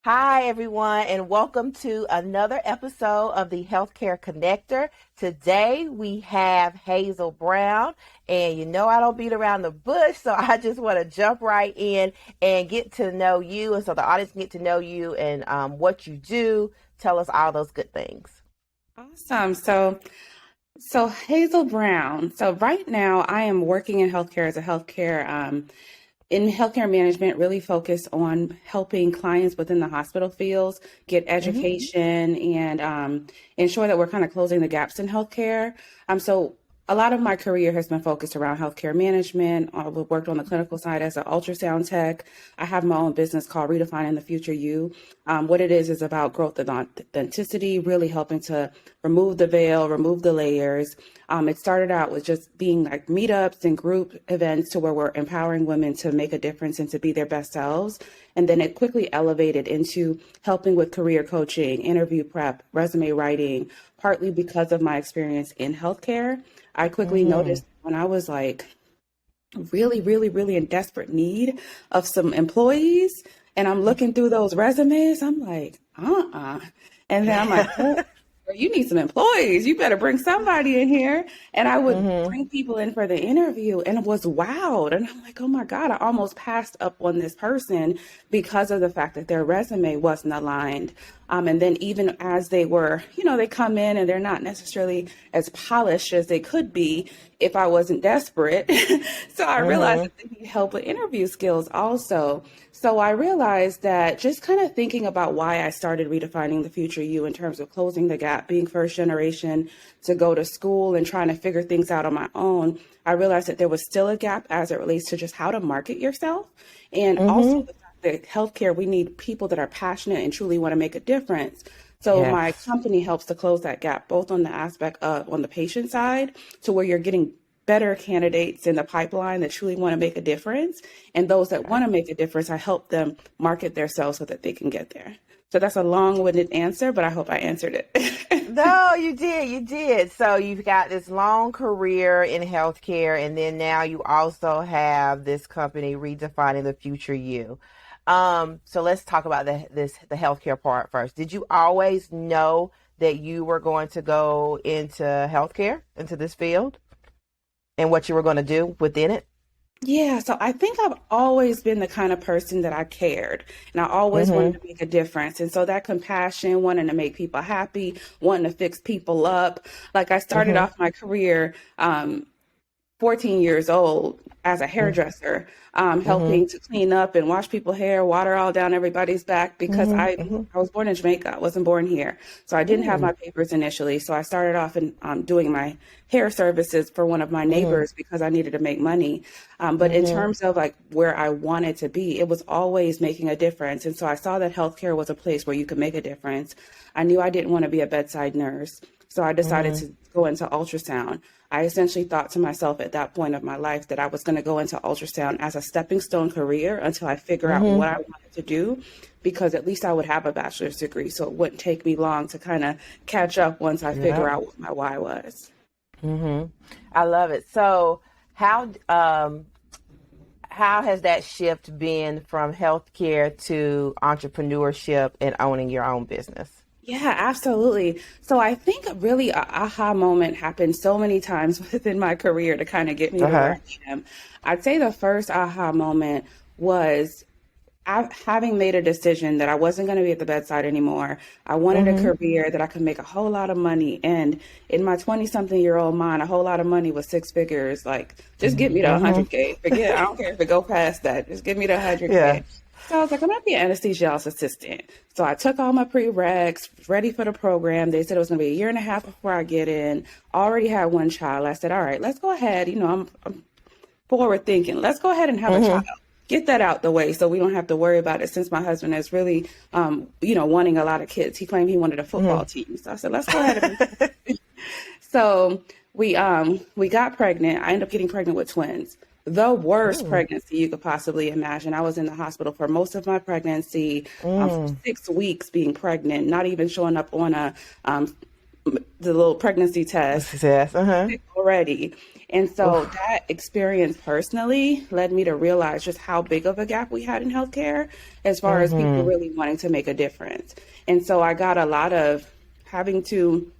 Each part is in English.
Hi, everyone, and welcome to another episode of the Healthcare Connector. Today we have Hazel Brown, and I don't beat around the bush, so I just want to jump right in and get to know you, and so the audience can get to know you and what you do. Tell us all those good things. Awesome. So Hazel Brown. So right now I am working in healthcare as a in healthcare management, really focused on helping clients within the hospital fields get Mm-hmm. education and ensure that we're kind of closing the gaps in healthcare. So a lot of my career has been focused around healthcare management. I've worked on the clinical side as an ultrasound tech. I have my own business called Redefining the Future You. What it is about growth and authenticity, really helping to remove the veil, remove the layers. It started out with just being like meetups and group events to where we're empowering women to make a difference and to be their best selves. And then it quickly elevated into helping with career coaching, interview prep, resume writing, partly because of my experience in healthcare. I quickly Mm-hmm. noticed when I was like really, really, really in desperate need of some employees, and I'm looking through those resumes, I'm like, And then I'm like, girl, you need some employees. You better bring somebody in here. And I would Mm-hmm. bring people in for the interview and was wowed. And I'm like, oh my God, I almost passed up on this person because of the fact that their resume wasn't aligned. And then even as they were, they come in and they're not necessarily as polished as they could be if I wasn't desperate. So I realized Mm-hmm. that they need help with interview skills also. So I realized that just kind of thinking about why I started redefining the future you in terms of closing the gap, being first generation to go to school and trying to figure things out on my own, I realized that there was still a gap as it relates to just how to market yourself. And also Mm-hmm. the fact that healthcare, we need people that are passionate and truly want to make a difference. So my Yes. company helps to close that gap, both on the aspect of on the patient side, to where you're getting better candidates in the pipeline that truly want to make a difference. And those that want to make a difference, I help them market themselves so that they can get there. So that's a long-winded answer, but I hope I answered it. No, you did. You did. So you've got this long career in healthcare, and then now you also have this company redefining the future you. So let's talk about the healthcare part first. Did you always know that you were going to go into healthcare, into this field, and what you were going to do within it? Yeah, so I think I've always been the kind of person that I cared and I always wanted Mm-hmm. to make a difference. And so that compassion, wanting to make people happy, wanting to fix people up. Like I started Mm-hmm. off my career 14 years old as a hairdresser, Mm-hmm. helping to clean up and wash people's hair, water all down everybody's back because Mm-hmm. I Mm-hmm. I was born in Jamaica. I wasn't born here. So I didn't have Mm-hmm. my papers initially. So I started off in doing my hair services for one of my Mm-hmm. neighbors because I needed to make money. But in Mm-hmm. terms of like where I wanted to be, it was always making a difference. And so I saw that healthcare was a place where you could make a difference. I knew I didn't want to be a bedside nurse. So I decided Mm-hmm. to go into ultrasound. I essentially thought to myself at that point of my life that I was going to go into ultrasound as a stepping stone career until I figure out Mm-hmm. what I wanted to do, because at least I would have a bachelor's degree. So it wouldn't take me long to kind of catch up once I figure Yeah. out what my why was. Mm-hmm. I love it. So how has that shift been from healthcare to entrepreneurship and owning your own business? Yeah, absolutely. So I think really a aha moment happened so many times within my career to kind of get me to where Uh-huh. I am. I'd say the first aha moment was having made a decision that I wasn't going to be at the bedside anymore. I wanted a Mm-hmm. career that I could make a whole lot of money. And in my 20 something year old mind, a whole lot of money was six figures. Like, just get me to Mm-hmm. 100K. Forget, I don't care if it go past that. Just get me to Yeah. 100K. So I was like, I'm going to be an anesthesiologist assistant. So I took all my prereqs, ready for the program. They said it was going to be a year and a half before I get in. Already had one child. I said, all right, let's go ahead. I'm forward thinking. Let's go ahead and have a child. Mm-hmm. Get that out the way so we don't have to worry about it, since my husband is really, wanting a lot of kids. He claimed he wanted a football team. So I said, let's go ahead and so we got pregnant. I ended up getting pregnant with twins. The worst Mm-hmm. pregnancy you could possibly imagine. I was in the hospital for most of my pregnancy, for Mm. 6 weeks being pregnant, not even showing up on the little pregnancy test Yes. Uh-huh. already. And so Oof. that experience personally led me to realize just how big of a gap we had in healthcare as far as people Mm-hmm. really wanting to make a difference. And so I got a lot of having to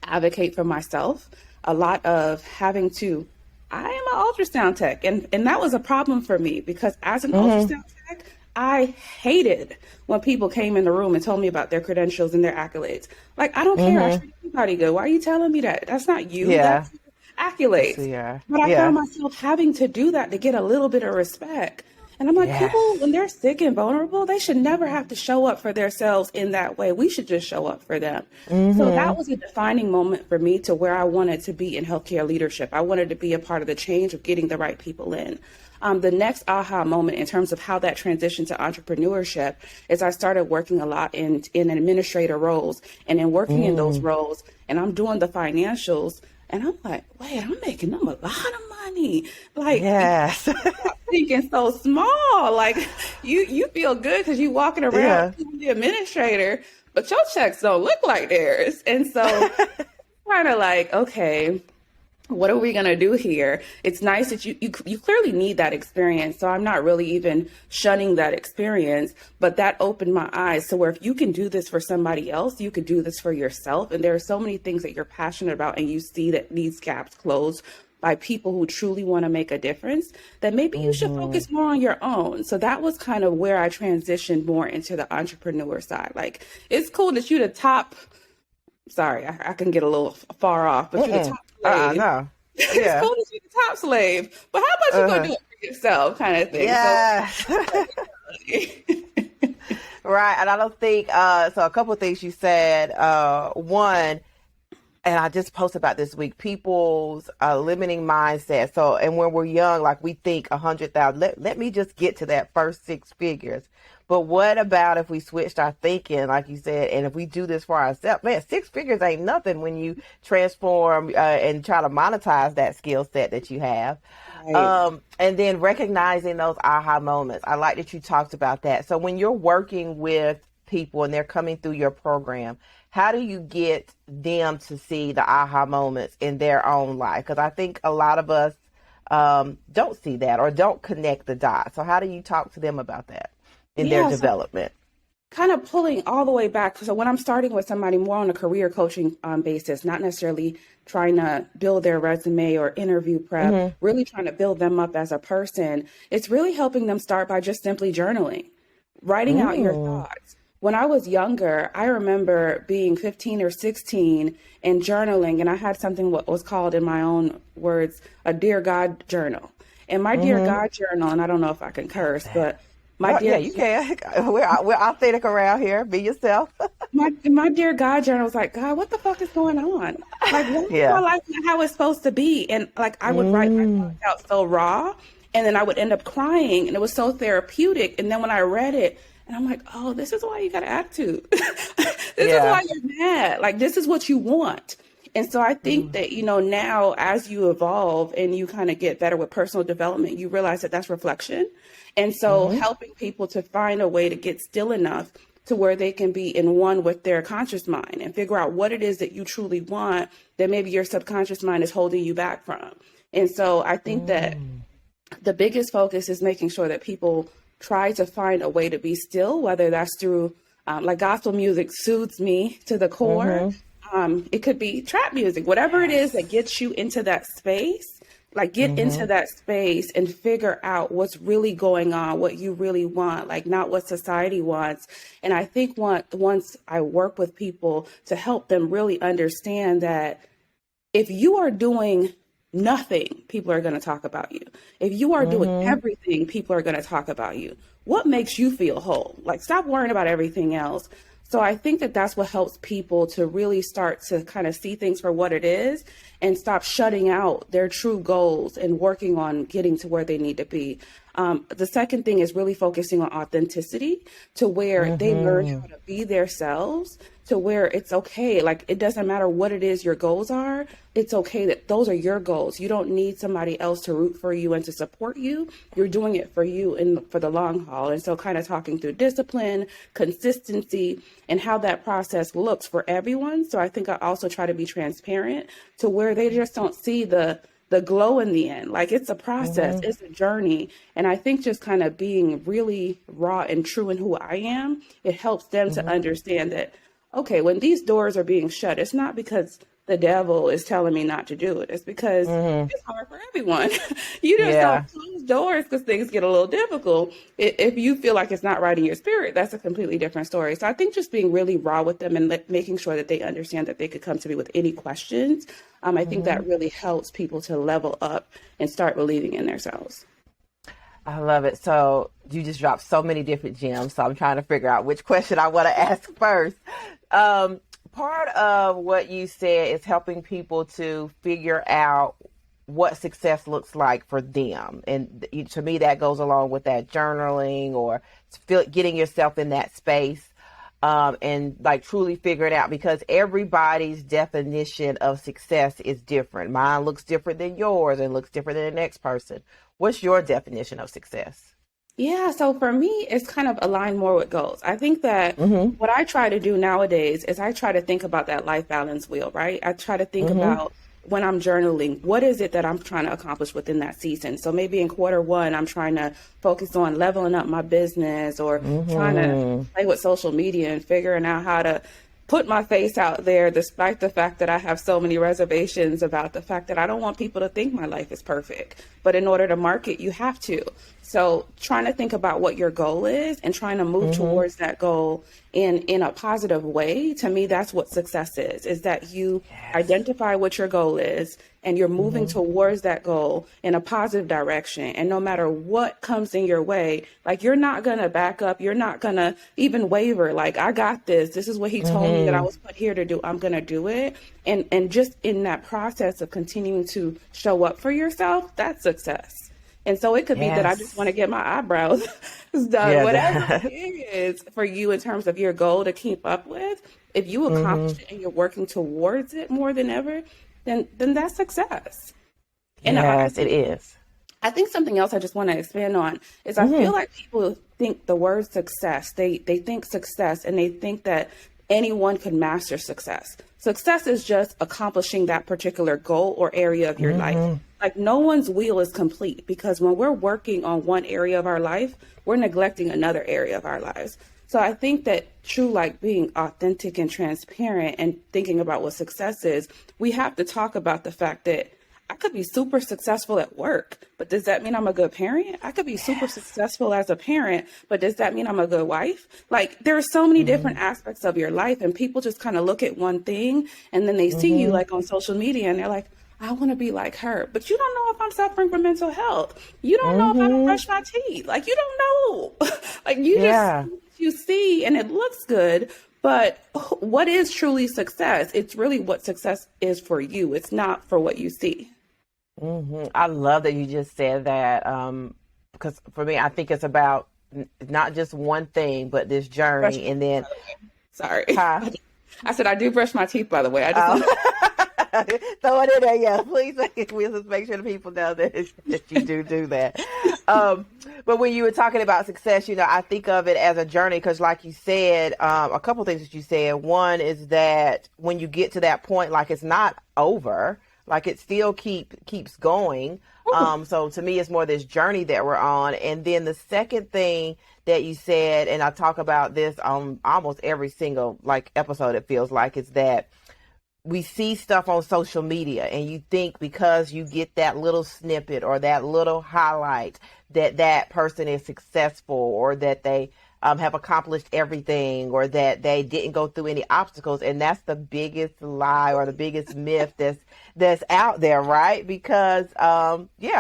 advocate for myself, a lot of having to, I am an ultrasound tech. And that was a problem for me because as an Mm-hmm. ultrasound tech, I hated when people came in the room and told me about their credentials and their accolades. Like, I don't care. I Mm-hmm. treat everybody good. Why are you telling me that? That's not you. Yeah. That's accolades. So yeah. But I found Yeah. myself having to do that to get a little bit of respect. And I'm like, Yes. people, when they're sick and vulnerable, they should never have to show up for themselves in that way. We should just show up for them. So that Mm-hmm. was a defining moment for me to where I wanted to be in healthcare leadership. I wanted to be a part of the change of getting the right people in. The next aha moment in terms of how that transitioned to entrepreneurship is I started working a lot in administrator roles and in working in those Mm. roles, and I'm doing the financials. And I'm like, wait, I'm making them a lot of money. Like, Yes. thinking so small. Like you feel good because you walking around Yeah. being the administrator, but your checks don't look like theirs. And so kind of like, okay, what are we going to do here? It's nice that you clearly need that experience. So I'm not really even shunning that experience, but that opened my eyes to where if you can do this for somebody else, you could do this for yourself. And there are so many things that you're passionate about and you see that these gaps close by people who truly want to make a difference, that maybe you should Mm-hmm. focus more on your own. So that was kind of where I transitioned more into the entrepreneur side. Like, it's cool that you the top, sorry, I can get a little far off, but you the Mm-mm. top slave. No. It's Yeah. cool that you're the top slave, but how about you go Uh-huh. do it for yourself, kind of thing. So, Yes. Right. And I don't think so a couple of things you said. One, and I just posted about this week, people's limiting mindset. So, and when we're young, like we think 100,000, let me just get to that first six figures. But what about if we switched our thinking, like you said, and if we do this for ourselves? Man, six figures ain't nothing when you transform and try to monetize that skill set that you have. right. And then recognizing those aha moments. I like that you talked about that. So when you're working with people and they're coming through your program, how do you get them to see the aha moments in their own life? Because I think a lot of us don't see that or don't connect the dots. So how do you talk to them about that in their Yeah. So development? kind of pulling all the way back. So when I'm starting with somebody more on a career coaching basis, not necessarily trying to build their resume or interview prep, Mm-hmm. really trying to build them up as a person, it's really helping them start by just simply journaling, writing out your Mm. thoughts. When I was younger, I remember being 15 or 16 and journaling, and I had something what was called, in my own words, a Dear God journal. And my Dear Mm-hmm. God journal, and I don't know if I can curse, That. but my Oh, yeah, Dear you can. We're authentic around here. Be yourself. my dear God journal was like, God, what the fuck is going on? Like, why is my Yeah. life not how it's supposed to be? And like, I would write my Mm. thoughts out so raw, and then I would end up crying, and it was so therapeutic. And then when I read it, and I'm like, oh, this is why you got an attitude. This is Yeah. why you're mad. Like, this is what you want. And so I think that, now as you evolve and you kind of get better with personal development, you realize that that's reflection. And so Mm-hmm. helping people to find a way to get still enough to where they can be in one with their conscious mind and figure out what it is that you truly want that maybe your subconscious mind is holding you back from. And so I think that Mm. the biggest focus is making sure that people try to find a way to be still, whether that's through like gospel music soothes me to the core. Mm-hmm. It could be trap music, whatever it is that Yes. gets you into that space. Like get into Mm-hmm. that space and figure out what's really going on, what you really want, like not what society wants. And I think once I work with people to help them really understand that if you are doing nothing, people are going to talk about you. If you are doing Mm-hmm. everything, people are going to talk about you. What makes you feel whole? Like, stop worrying about everything else. So I think that that's what helps people to really start to kind of see things for what it is and stop shutting out their true goals and working on getting to where they need to be. The second thing is really focusing on authenticity to where they learn Mm-hmm. how to be themselves, to where it's okay. Like, it doesn't matter what it is your goals are. It's okay that those are your goals. You don't need somebody else to root for you and to support you. You're doing it for you and for the long haul. And so kind of talking through discipline, consistency, and how that process looks for everyone. So I think I also try to be transparent to where they just don't see the glow in the end. Like it's a process, it's a journey. And I think just kind of being really raw and true in who I am, it helps them to understand that, okay, when these doors are being shut, it's not because the devil is telling me not to do it. It's because it's hard for everyone. You just Yeah. don't close doors because things get a little difficult. If you feel like it's not right in your spirit, that's a completely different story. So I think just being really raw with them and making sure that they understand that they could come to me with any questions, I think that really helps people to level up and start believing in themselves. I love it. So you just dropped so many different gems. So I'm trying to figure out which question I want to ask first. Part of what you said is helping people to figure out what success looks like for them. And to me, that goes along with that journaling or getting yourself in that space. And like truly figure it out, because everybody's definition of success is different. Mine looks different than yours and looks different than the next person. What's your definition of success? Yeah, so for me, it's kind of aligned more with goals. I think that what I try to do nowadays is I try to think about that life balance wheel, right? I try to think about when I'm journaling, what is it that I'm trying to accomplish within that season? So maybe in quarter 1, I'm trying to focus on leveling up my business or trying to play with social media and figuring out how to put my face out there, despite the fact that I have so many reservations about the fact that I don't want people to think my life is perfect. But in order to market, you have to. So trying to think about what your goal is and trying to move towards that goal in a positive way, to me, that's what success is that you identify what your goal is and you're moving towards that goal in a positive direction. And no matter what comes in your way, like you're not going to back up. You're not going to even waver. Like, I got this. This is what he told me that I was put here to do. I'm going to do it. And just in that process of continuing to show up for yourself, that's success. And so it could be that I just want to get my eyebrows done, Yeah. whatever it is for you in terms of your goal to keep up with. If you accomplish it and you're working towards it more than ever, then that's success. And Yes, it is. I think something else I just want to expand on is I feel like people think the word success, they think success and they think that anyone can master success. Success is just accomplishing that particular goal or area of your life. Like no one's wheel is complete, because when we're working on one area of our life, we're neglecting another area of our lives. So I think that true, like being authentic and transparent and thinking about what success is, we have to talk about the fact that I could be super successful at work, but does that mean I'm a good parent? I could be super successful as a parent, but does that mean I'm a good wife? Like there are so many different aspects of your life, and people just kind of look at one thing and then they see you like on social media and they're like, I want to be like her, but you don't know if I'm suffering from mental health. You don't know if I don't brush my teeth. Like you don't know. Like you see and it looks good, but what is truly success? It's really what success is for you. It's not for what you see. I love that you just said that, because for me, I think it's about not just one thing, but this Brush journey. my And then, teeth, sorry. huh? I said I do brush my teeth, by the way. I just Throw it in there, yeah. Please, we'll just make sure the people know that you do that. But when you were talking about success, I think of it as a journey, because, like you said, a couple things that you said. One is that when you get to that point, like it's not over, like it still keeps going. So to me, it's more this journey that we're on. And then the second thing that you said, and I talk about this on almost every single episode, it feels like, is that we see stuff on social media and you think because you get that little snippet or that little highlight that person is successful, or that they have accomplished everything, or that they didn't go through any obstacles. And that's the biggest lie or the biggest myth that's out there, right? Because,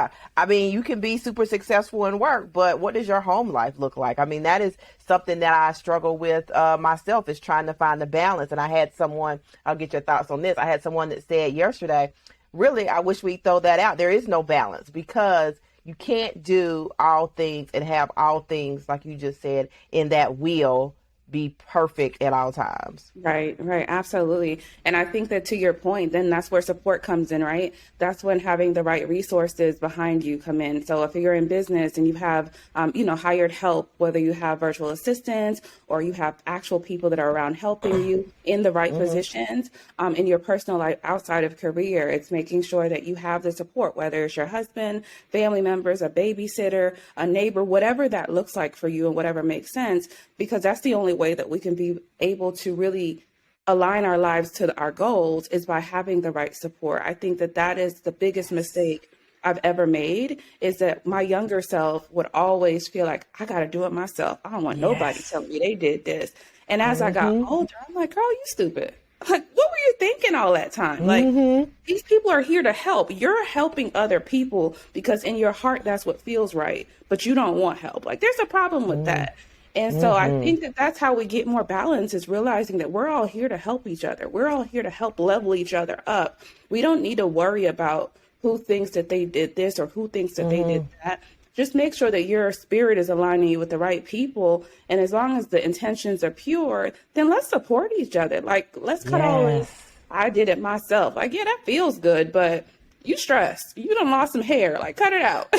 you can be super successful in work, but what does your home life look like? I mean, that is something that I struggle with myself, is trying to find the balance. And I had someone, I'll get your thoughts on this. I had someone that said yesterday, really, I wish we throw that out. There is no balance, because you can't do all things and have all things, like you just said, in that wheel be perfect at all times. Right, right, absolutely. And I think that to your point, then that's where support comes in, right? That's when having the right resources behind you come in. So if you're in business and you have, hired help, whether you have virtual assistants or you have actual people that are around helping you in the right positions, in your personal life outside of career, it's making sure that you have the support, whether it's your husband, family members, a babysitter, a neighbor, whatever that looks like for you and whatever makes sense, because that's the only way that we can be able to really align our lives to our goals is by having the right support. I think that that is the biggest mistake I've ever made, is that my younger self would always feel like I got to do it myself. I don't want nobody Yes. telling me they did this. And as I got Mm-hmm. older, I'm like, girl, you stupid. Like, what were you thinking all that time? Like, Mm-hmm. these people are here to help. You're helping other people because in your heart, that's what feels right, but you don't want help. Like, there's a problem with that. And so I Mm-hmm. think that that's how we get more balance, is realizing that we're all here to help each other. We're all here to help level each other up. We don't need to worry about who thinks that they did this or who thinks that they did that. Just make sure that your spirit is aligning you with the right people. And as long as the intentions are pure, then let's support each other. Like, let's cut all this. Yes. I did it myself. Like, yeah, that feels good, but you stressed. You done lost some hair. Like, cut it out.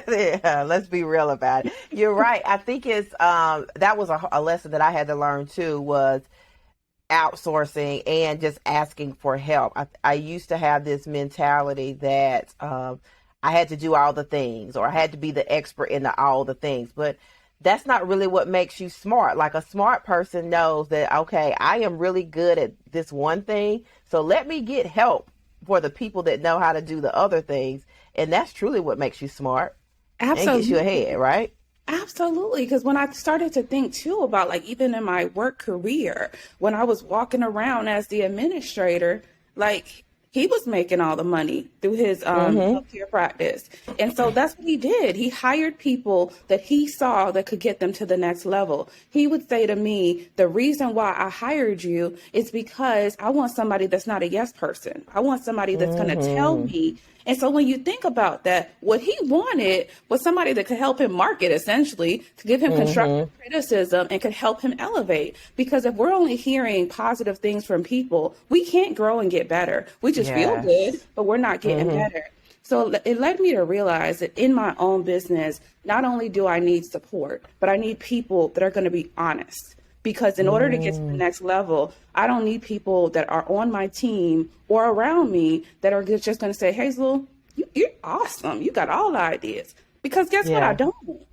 Yeah, let's be real about it. You're right. I think it's that was a lesson that I had to learn too, was outsourcing and just asking for help. I used to have this mentality that I had to do all the things, or I had to be the expert in all the things, but that's not really what makes you smart. Like, a smart person knows that, okay, I am really good at this one thing, so let me get help for the people that know how to do the other things. And that's truly what makes you smart and gets you Absolutely. ahead, right? Absolutely. Because when I started to think too about, like, even in my work career, when I was walking around as the administrator, like, he was making all the money through his Mm-hmm. healthcare practice. And so that's what he did. He hired people that he saw that could get them to the next level. He would say to me, the reason why I hired you is because I want somebody that's not a yes person. I want somebody that's going to tell Mm-hmm. me. And so when you think about that, what he wanted was somebody that could help him market, essentially, to give him constructive Mm-hmm. criticism and could help him elevate. Because if we're only hearing positive things from people, we can't grow and get better. We just feel good, Yes. but we're not getting Mm-hmm. better. So it led me to realize that in my own business, not only do I need support, but I need people that are going to be honest. Because in order to get to the Mm. next level, I don't need people that are on my team or around me that are just going to say, Hazel, you're awesome. You got all the ideas. Because guess what? I Yeah. don't.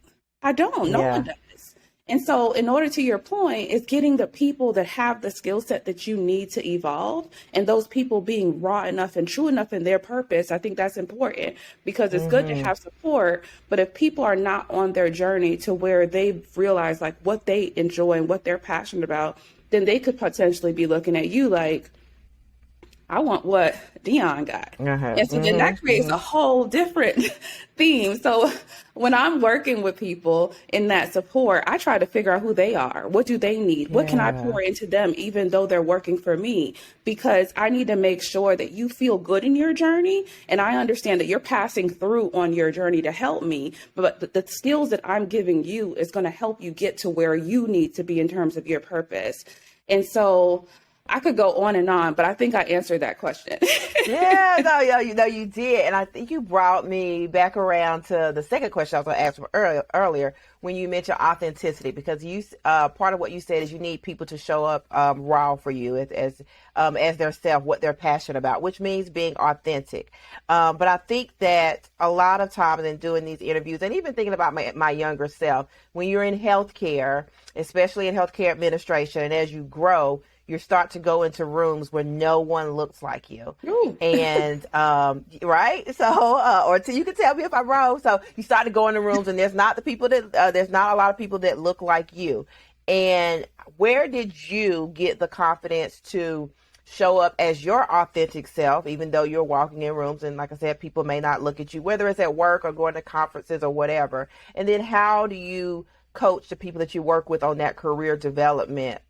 I don't. No one Yeah. does. And so, in order to your point, is getting the people that have the skill set that you need to evolve, and those people being raw enough and true enough in their purpose. I think that's important, because it's good to Mm-hmm. have support, but if people are not on their journey to where they've realized like what they enjoy and what they're passionate about, then they could potentially be looking at you like, I want what Dion got. Uh-huh. And so then that Mm-hmm. creates Mm-hmm. a whole different theme. So when I'm working with people in that support, I try to figure out who they are. What do they need? What can I Yeah. pour into them, even though they're working for me? Because I need to make sure that you feel good in your journey. And I understand that you're passing through on your journey to help me. But the skills that I'm giving you is going to help you get to where you need to be in terms of your purpose. And so I could go on, but I think I answered that question. Yeah, no, you did, and I think you brought me back around to the second question I was going to ask from earlier when you mentioned authenticity, because part of what you said is you need people to show up raw for you as their self, what they're passionate about, which means being authentic. But I think that a lot of times in doing these interviews, and even thinking about my younger self, when you're in healthcare, especially in healthcare administration, and as you grow, you start to go into rooms where no one looks like you. Ooh. And right, so you can tell me if I'm wrong. So you start to go into rooms, and there's not there's not a lot of people that look like you. And where did you get the confidence to show up as your authentic self, even though you're walking in rooms and, like I said, people may not look at you, whether it's at work or going to conferences or whatever? And then how do you coach the people that you work with on that career development,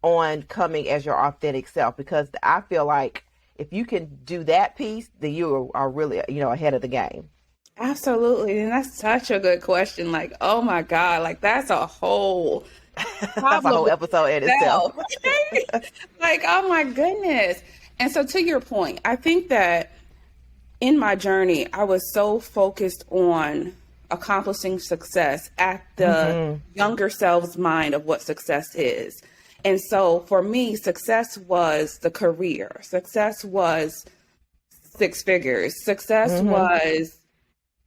on coming as your authentic self? Because I feel like if you can do that piece, then you are really, ahead of the game. Absolutely. And that's such a good question. Like, oh my God, like that's a whole That's a problem whole with episode in itself. itself. Right? Like, oh my goodness. And so to your point, I think that in my journey, I was so focused on accomplishing success at the younger self's mind of what success is. And so for me, success was the career. Success was six figures. Success was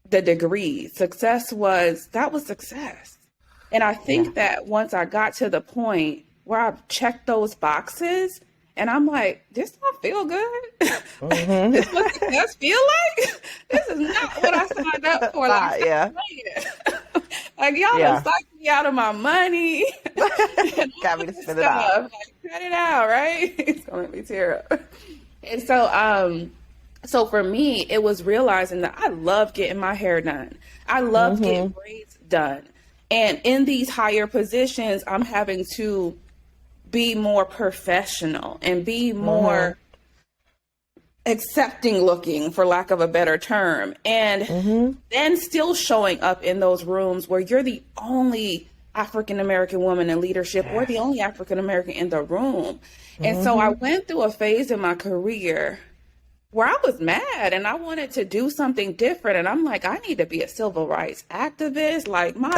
the degree. That was success. And I Yeah. think that once I got to the point where I checked those boxes and I'm like, this don't feel good. This is what success feel like? This is not what I signed up for. Like, stop Yeah. playing. Like, y'all done Yeah. sucked me out of my money and Got all me to this spit it out. stuff. Like, cut it out, right? It's gonna make me tear up. And so for me, it was realizing that I love getting my hair done. I love getting braids done. And in these higher positions, I'm having to be more professional and be more accepting looking, for lack of a better term. And then still showing up in those rooms where you're the only African American woman in leadership or the only African American in the room. And so I went through a phase in my career where I was mad and I wanted to do something different. And I'm like, I need to be a civil rights activist. Like my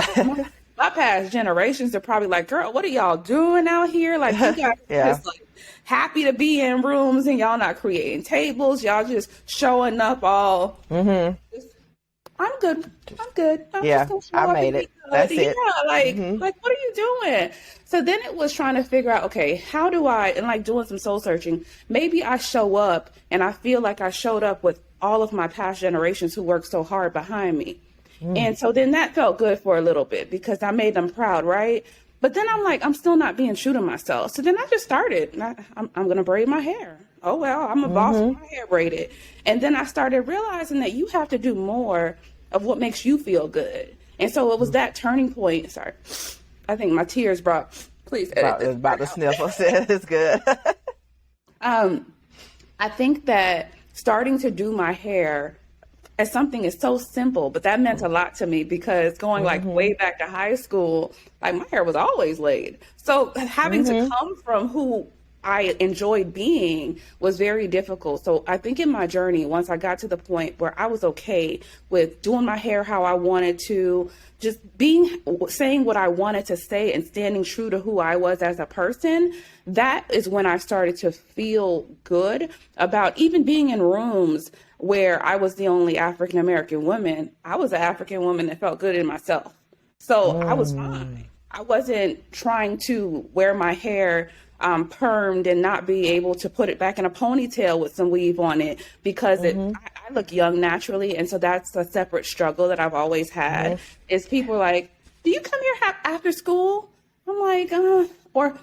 past generations are probably like, girl, what are y'all doing out here? Like, you guys just like happy to be in rooms and y'all not creating tables. Y'all just showing up all. I'm good. I'm just gonna show I up made and it. be That's good. it. Yeah, like what are you doing? So then it was trying to figure out, okay, how do I, and like doing some soul searching, maybe I show up and I feel like I showed up with all of my past generations who worked so hard behind me. And so then that felt good for a little bit because I made them proud, right? But then I'm like, I'm still not being true to myself. So then I just started. I'm going to braid my hair. Oh, well, I'm a boss with my hair braided. And then I started realizing that you have to do more of what makes you feel good. And so it was that turning point. Sorry, I think my tears brought, please edit this. About the sniffle. It's good. I think that starting to do my hair as something is so simple, but that meant a lot to me because going like way back to high school, like my hair was always laid. So having to come from who I enjoyed being was very difficult. So I think in my journey, once I got to the point where I was okay with doing my hair how I wanted to, just saying what I wanted to say and standing true to who I was as a person, that is when I started to feel good about even being in rooms where I was the only African American woman. I was an African woman that felt good in myself. So I was fine. I wasn't trying to wear my hair permed and not be able to put it back in a ponytail with some weave on it because I look young naturally. And so that's a separate struggle that I've always had is people like, do you come here after school? I'm like, or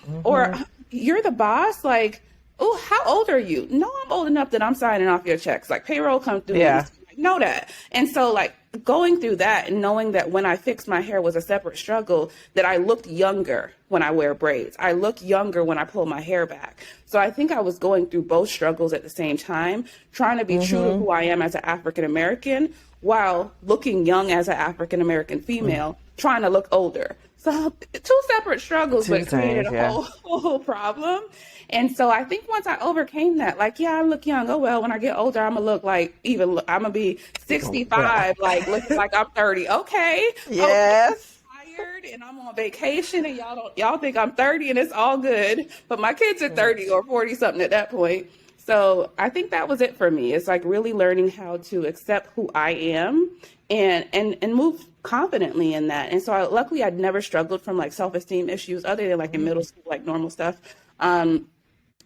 you're the boss? Like, oh, how old are you? No, I'm old enough that I'm signing off your checks. Like payroll comes through. Yeah. I know that. And so like going through that and knowing that when I fixed my hair was a separate struggle, that I looked younger when I wear braids. I look younger when I pull my hair back. So I think I was going through both struggles at the same time, trying to be true to who I am as an African American while looking young as an African American female, trying to look older. So two separate struggles, but created a whole problem. And so I think once I overcame that, like, yeah, I look young. Oh, well, when I get older, I'm going to look like I'm going to be 65, like looking like I'm 30. Okay. Yes. I'm tired and I'm on vacation and y'all think I'm 30 and it's all good. But my kids are 30 or 40 something at that point. So I think that was it for me. It's like really learning how to accept who I am and move confidently in that. And so luckily I'd never struggled from like self-esteem issues other than like in middle school, like normal stuff.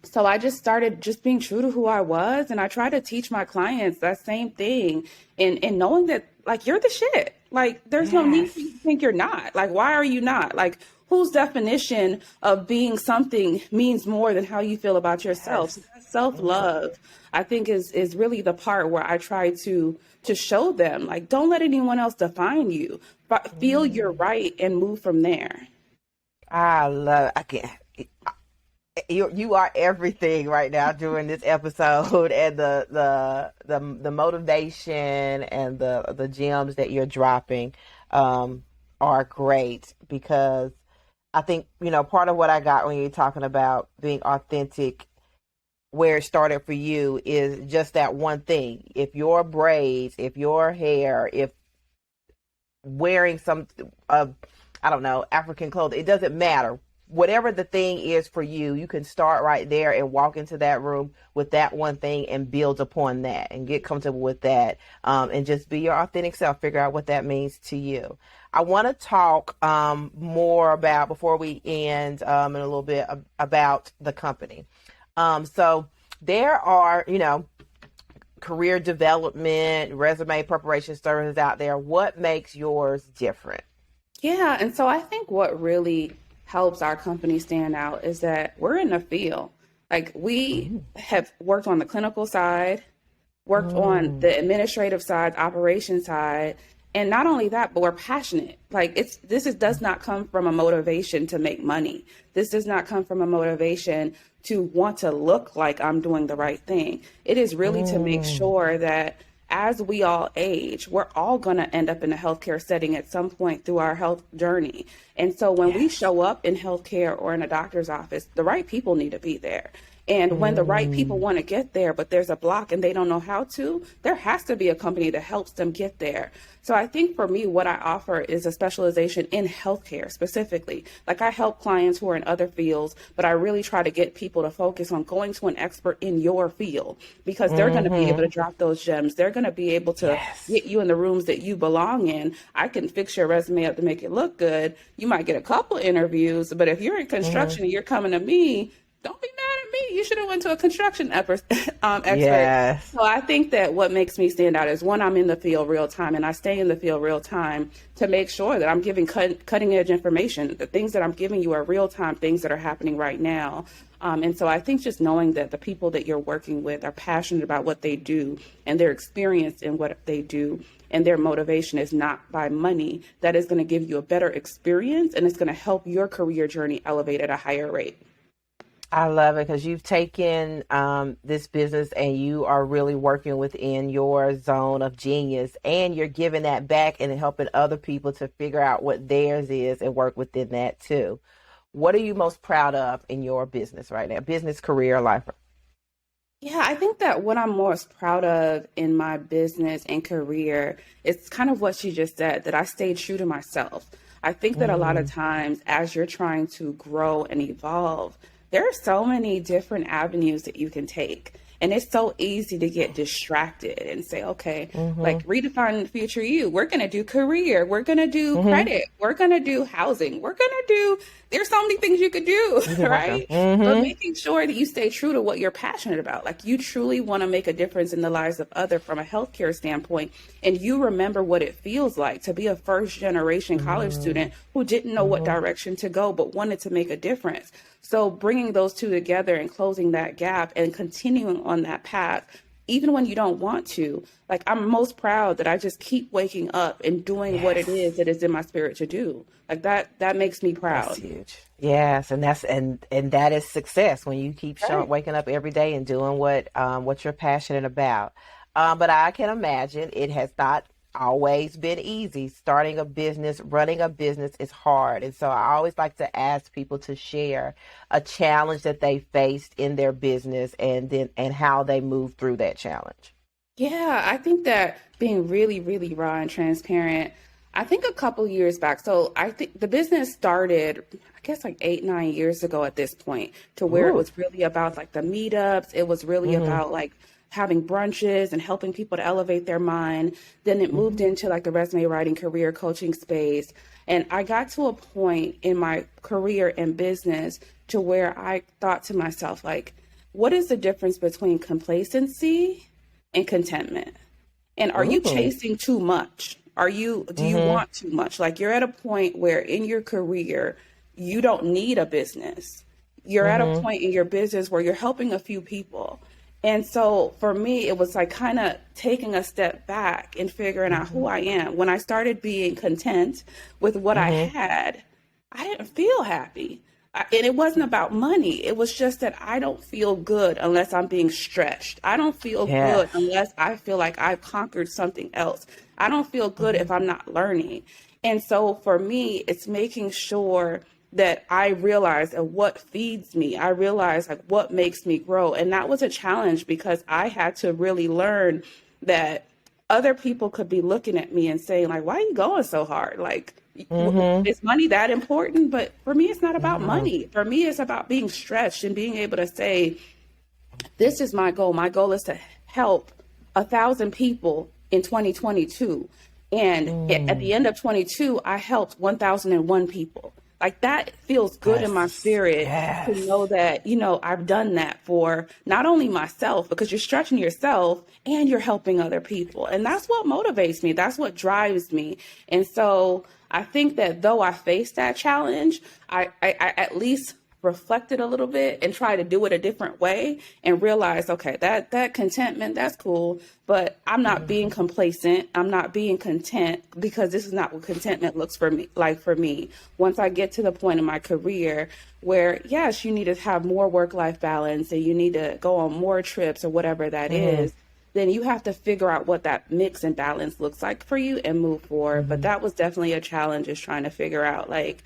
So I just started just being true to who I was. And I try to teach my clients that same thing and knowing that like, you're the shit. Like there's no need for you to think you're not. Like, why are you not? Like whose definition of being something means more than how you feel about yourself? Self-love, I think is really the part where I try to show them, like, don't let anyone else define you, but feel you're right and move from there. I love it. You are everything right now during this episode, and the motivation and the gems that you're dropping are great because I think, part of what I got when you're talking about being authentic, where it started for you is just that one thing. If your braids, if your hair, if wearing some I don't know, African clothing, it doesn't matter. Whatever the thing is for you, you can start right there and walk into that room with that one thing and build upon that and get comfortable with that, and just be your authentic self. Figure out what that means to you. I want to talk more about, before we end, in a little bit, about the company. So there are, career development, resume preparation services out there. What makes yours different? Yeah, and so I think what really helps our company stand out is that we're in the field. Like we Mm. have worked on the clinical side, worked on Mm. the administrative side, operation side, and not only that, but we're passionate. Like does not come from a motivation to make money. This does not come from a motivation to want to look like I'm doing the right thing. It is really to make Mm. sure that as we all age, we're all going to end up in a healthcare setting at some point through our health journey. And so when we Yes. show up in healthcare or in a doctor's office, the right people need to be there. And when the right people Mm. want to get there, but there's a block and they don't know how to, there has to be a company that helps them get there. So I think for me, what I offer is a specialization in healthcare specifically. Like I help clients who are in other fields, but I really try to get people to focus on going to an expert in your field because they're going to be able Mm-hmm. to drop those gems. They're going to be able to Yes. get you in the rooms that you belong in. I can fix your resume up to make it look good. You might get a couple interviews, but if you're in Mm-hmm. construction and you're coming to me, don't be mad at me. You should have went to a construction expert. Yes. So I think that what makes me stand out is one, I'm in the field real time and I stay in the field real time to make sure that I'm giving cutting edge information. The things that I'm giving you are real time things that are happening right now. And so I think just knowing that the people that you're working with are passionate about what they do and they're experienced in what they do and their motivation is not by money, that is going to give you a better experience and it's going to help your career journey elevate at a higher rate. I love it because you've taken this business and you are really working within your zone of genius, and you're giving that back and helping other people to figure out what theirs is and work within that too. What are you most proud of in your business right now? Business, career, life? Yeah, I think that what I'm most proud of in my business and career is kind of what she just said, that I stayed true to myself. I think that a lot of Mm. times as you're trying to grow and evolve, there are so many different avenues that you can take. And it's so easy to get distracted and say, okay, Mm-hmm. like redefining the future you, we're going to do career, we're going to do Mm-hmm. credit, we're going to do housing, we're going to do, there's so many things you could do, You can work on. right? But Mm-hmm. making sure that you stay true to what you're passionate about. Like you truly want to make a difference in the lives of others from a healthcare standpoint. And you remember what it feels like to be a first generation college student who didn't know what Mm-hmm. direction to go, but wanted to make a difference. So bringing those two together and closing that gap and continuing on that path, even when you don't want to, like I'm most proud that I just keep waking up and doing what it is Yes. that is in my spirit to do. Like that makes me That's proud. huge. Yes, and that is success when you keep showing, Right. waking up every day and doing what you're passionate about. But I can imagine it has not always been easy. Starting a business, running a business is hard, and so I always like to ask people to share a challenge that they faced in their business, and how they moved through that challenge. Yeah, I think that being really, really raw and transparent, I think a couple years back. So I think the business started, I guess like 8, 9 years ago at this point, to where it Ooh. was really about like the meetups. It was really Mm-hmm. about like having brunches and helping people to elevate their mind. Then it moved Mm-hmm. into like the resume writing career coaching space. And I got to a point in my career and business to where I thought to myself, like, what is the difference between complacency and contentment? And are you Ooh. chasing too much? Do you Mm-hmm. want too much? Like you're at a point where in your career, you don't need a business. You're at a Mm-hmm. point in your business where you're helping a few people. And so for me, it was like kind of taking a step back and figuring out Mm-hmm. who I am. When I started being content with what I Mm-hmm. had, I didn't feel happy. And it wasn't about money. It was just that I don't feel good unless I'm being stretched. I don't feel good Yes. unless I feel like I've conquered something else. I don't feel good Mm-hmm. if I'm not learning. And so for me, it's making sure that I realized what feeds me. I realized like what makes me grow. And that was a challenge because I had to really learn that other people could be looking at me and saying like, why are you going so hard? Like, is money that important? But for me, it's not about money. For me, it's about being stretched and being able to say, this is my goal. My goal is to help 1,000 people in 2022. And at the end of 22, I helped 1,001 people. Like that feels good in my spirit to know that, you know, I've done that for not only myself, because you're stretching yourself and you're helping other people. And that's what motivates me. That's what drives me. And so I think that though I faced that challenge, I at least reflected a little bit and try to do it a different way and realize, okay, that contentment, that's cool, but I'm not being complacent. I'm not being content because this is not what contentment looks for me like for me. Once I get to the point in my career where, yes, you need to have more work-life balance and you need to go on more trips or whatever that is, then you have to figure out what that mix and balance looks like for you and move forward. But that was definitely a challenge, is trying to figure out like,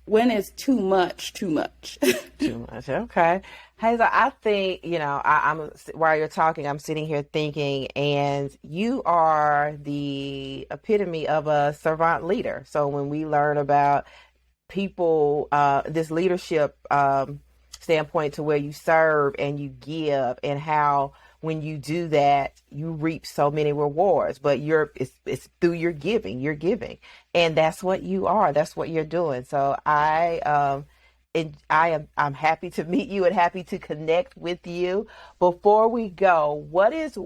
when is too much, too much? Too much. Okay. Hazel, I think, you know, I'm while you're talking, I'm sitting here thinking, and you are the epitome of a servant leader. So when we learn about people, this leadership standpoint to where you serve and you give, and how when you do that, you reap so many rewards, but it's through your giving, and that's what you are. That's what you're doing. So I'm happy to meet you and happy to connect with you. Before we go, what is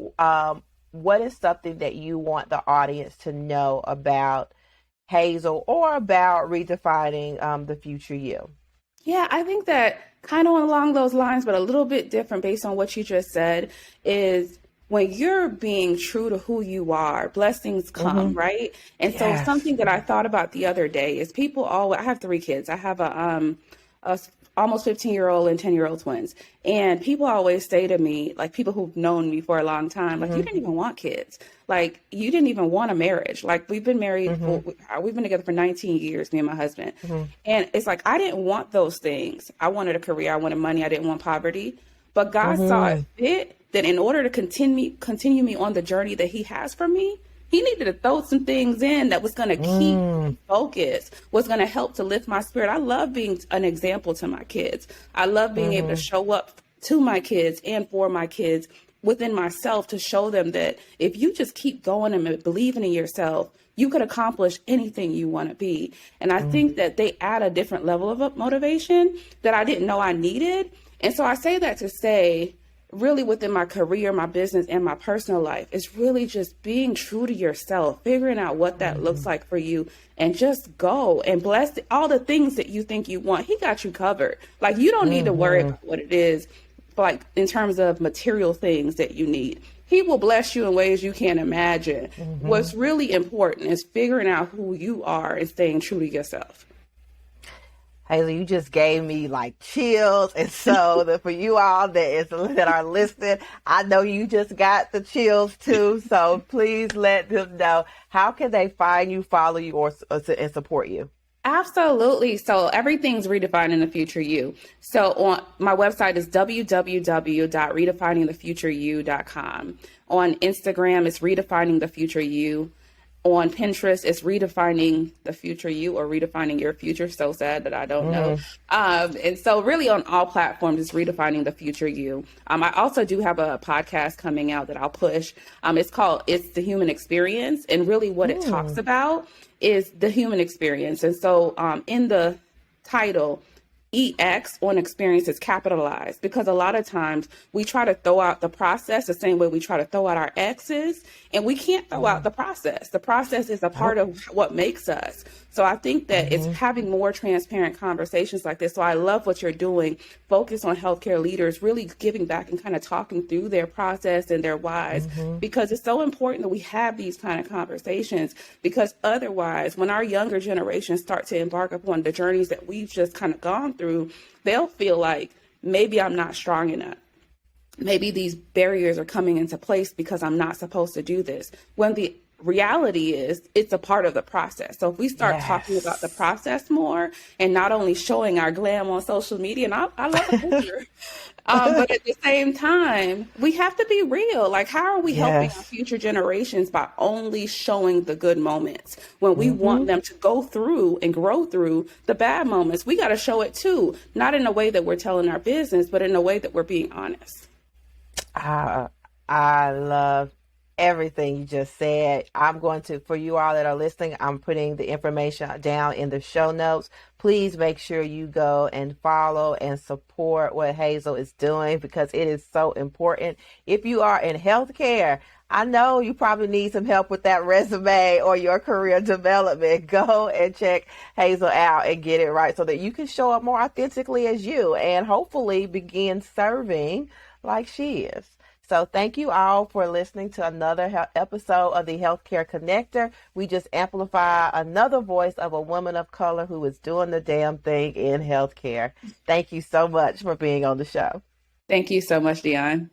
something that you want the audience to know about Hazel or about redefining the future you? Yeah, I think that kind of along those lines, but a little bit different based on what you just said, is when you're being true to who you are, blessings come, right? And so something that I thought about the other day is I have 3 kids. I have a almost 15-year-old and 10-year-old twins. And people always say to me, like people who've known me for a long time, like, you didn't even want kids. Like, you didn't even want a marriage. Like, we've been married, we've been together for 19 years, me and my husband. And it's like, I didn't want those things. I wanted a career. I wanted money. I didn't want poverty. But God saw it fit that in order to continue me on the journey that he has for me, he needed to throw some things in that was going to keep me focused, was going to help to lift my spirit. I love being an example to my kids. I love being able to show up to my kids and for my kids within myself, to show them that if you just keep going and believing in yourself, you could accomplish anything you want to be. And I think that they add a different level of motivation that I didn't know I needed. And so I say that to say, really within my career, my business, and my personal life, it's really just being true to yourself, figuring out what that looks like for you, and just go and bless all the things that you think you want. He got you covered. Like, you don't need to worry about what it is, like in terms of material things that you need. He will bless you in ways you can't imagine. What's really important is figuring out who you are and staying true to yourself. Hazel, you just gave me like chills. And so for you all that are listening, I know you just got the chills too. So please let them know, how can they find you, follow you, or and support you? Absolutely. So everything's Redefining the Future You. So on my website is www.redefiningthefutureyou.com. On Instagram, it's Redefining the Future You. On Pinterest, it's Redefining the Future You, or Redefining Your Future. So sad that I don't know. And so really on all platforms, it's Redefining the Future You. I also do have a podcast coming out that I'll push. It's called It's the Human Experience. And really what it talks about is the human experience. And so in the title, EX on experience is capitalized, because a lot of times we try to throw out the process the same way we try to throw out our X's, and we can't throw out the process. The process is a part of what makes us. So I think that it's having more transparent conversations like this. So I love what you're doing. Focus on healthcare leaders, really giving back and kind of talking through their process and their whys, because it's so important that we have these kind of conversations, because otherwise, when our younger generations start to embark upon the journeys that we've just kind of gone through, they'll feel like, maybe I'm not strong enough. Maybe these barriers are coming into place because I'm not supposed to do this. When the reality is it's a part of the process. So if we start talking about the Yes. process more and not only showing our glam on social media, and I love a picture, but at the same time, we have to be real. Like, how are we helping our Yes. future generations by only showing the good moments when we want Hmm. them to go through and grow through the bad moments? We got to show it too, not in a way that we're telling our business, but in a way that we're being honest. I, I love everything you just said. I'm going to, for you all that are listening, I'm putting the information down in the show notes. Please make sure you go and follow and support what Hazel is doing because it is so important. If you are in healthcare, I know you probably need some help with that resume or your career development. Go and check Hazel out and get it right so that you can show up more authentically as you and hopefully begin serving like she is. So thank you all for listening to another episode of the Healthcare Connector. We just amplify another voice of a woman of color who is doing the damn thing in healthcare. Thank you so much for being on the show. Thank you so much, Dion.